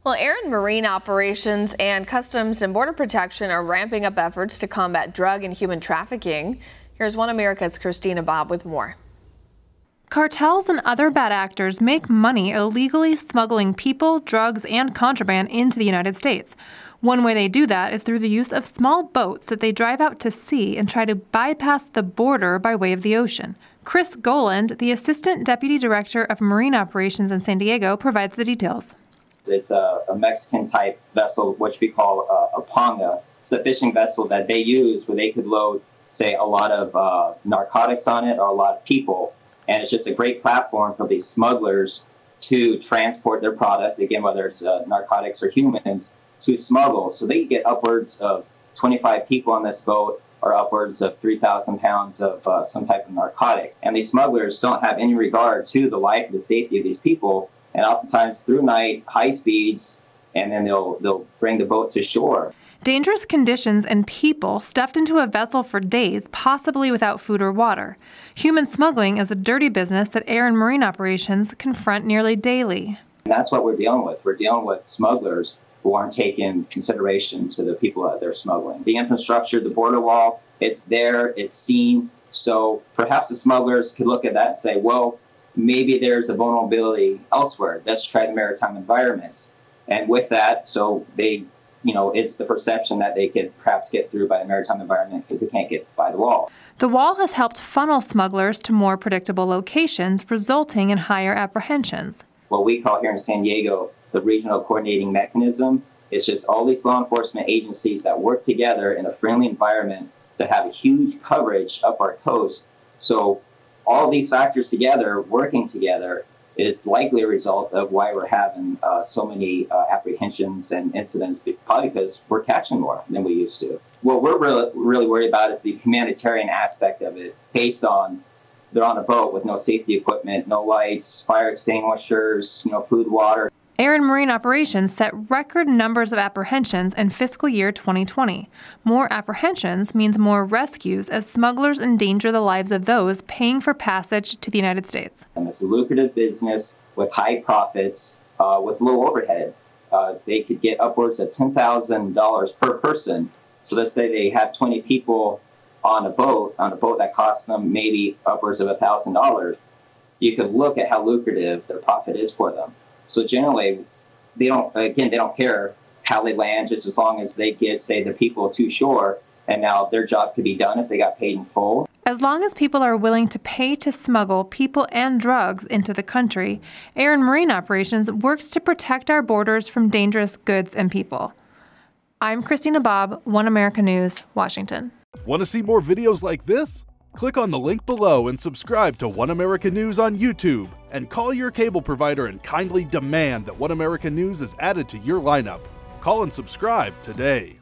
Well, air and marine operations and Customs and Border Protection are ramping up efforts to combat drug and human trafficking. Here's One America's Christina Bobb with more. Cartels and other bad actors make money illegally smuggling people, drugs, and contraband into the United States. One way they do that is through the use of small boats that they drive out to sea and try to bypass the border by way of the ocean. Chris Goland, the Assistant Deputy Director of Marine Operations in San Diego, provides the details. It's a Mexican-type vessel, which we call a panga. It's a fishing vessel that they use where they could load, say, a lot of narcotics on it or a lot of people. And it's just a great platform for these smugglers to transport their product, again, whether it's narcotics or humans, to smuggle. So they get upwards of 25 people on this boat or upwards of 3,000 pounds of some type of narcotic. And these smugglers don't have any regard to the life and the safety of these people. And oftentimes through night, high speeds, and then they'll bring the boat to shore. Dangerous conditions and people stuffed into a vessel for days, possibly without food or water. Human smuggling is a dirty business that air and marine operations confront nearly daily. And that's what we're dealing with. We're dealing with smugglers who aren't taking consideration to the people that they're smuggling. The infrastructure, the border wall, it's there, it's seen. So perhaps the smugglers could look at that and say, well, maybe there's a vulnerability elsewhere. Let's try the maritime environment. And with that, so they, it's the perception that they could perhaps get through by the maritime environment because they can't get by the wall. The wall has helped funnel smugglers to more predictable locations, resulting in higher apprehensions. What we call here in San Diego the regional coordinating mechanism. It's just all these law enforcement agencies that work together in a friendly environment to have a huge coverage up our coast. So all these factors together, working together, is likely a result of why we're having so many apprehensions and incidents, probably because we're catching more than we used to. What we're really worried about is the humanitarian aspect of it, based on they're on a boat with no safety equipment, no lights, fire extinguishers, food, water. Air and Marine Operations set record numbers of apprehensions in fiscal year 2020. More apprehensions means more rescues as smugglers endanger the lives of those paying for passage to the United States. And it's a lucrative business with high profits, with low overhead. They could get upwards of $10,000 per person. So let's say they have 20 people on a boat that costs them maybe upwards of $1,000. You could look at how lucrative their profit is for them. So generally, they don't care how they land, just as long as they get, say, the people to shore, and now their job could be done if they got paid in full. As long as people are willing to pay to smuggle people and drugs into the country, Air and Marine Operations works to protect our borders from dangerous goods and people. I'm Christina Bobb, One America News, Washington. Want to see more videos like this? Click on the link below and subscribe to One America News on YouTube, and call your cable provider and kindly demand that One America News is added to your lineup. Call and subscribe today.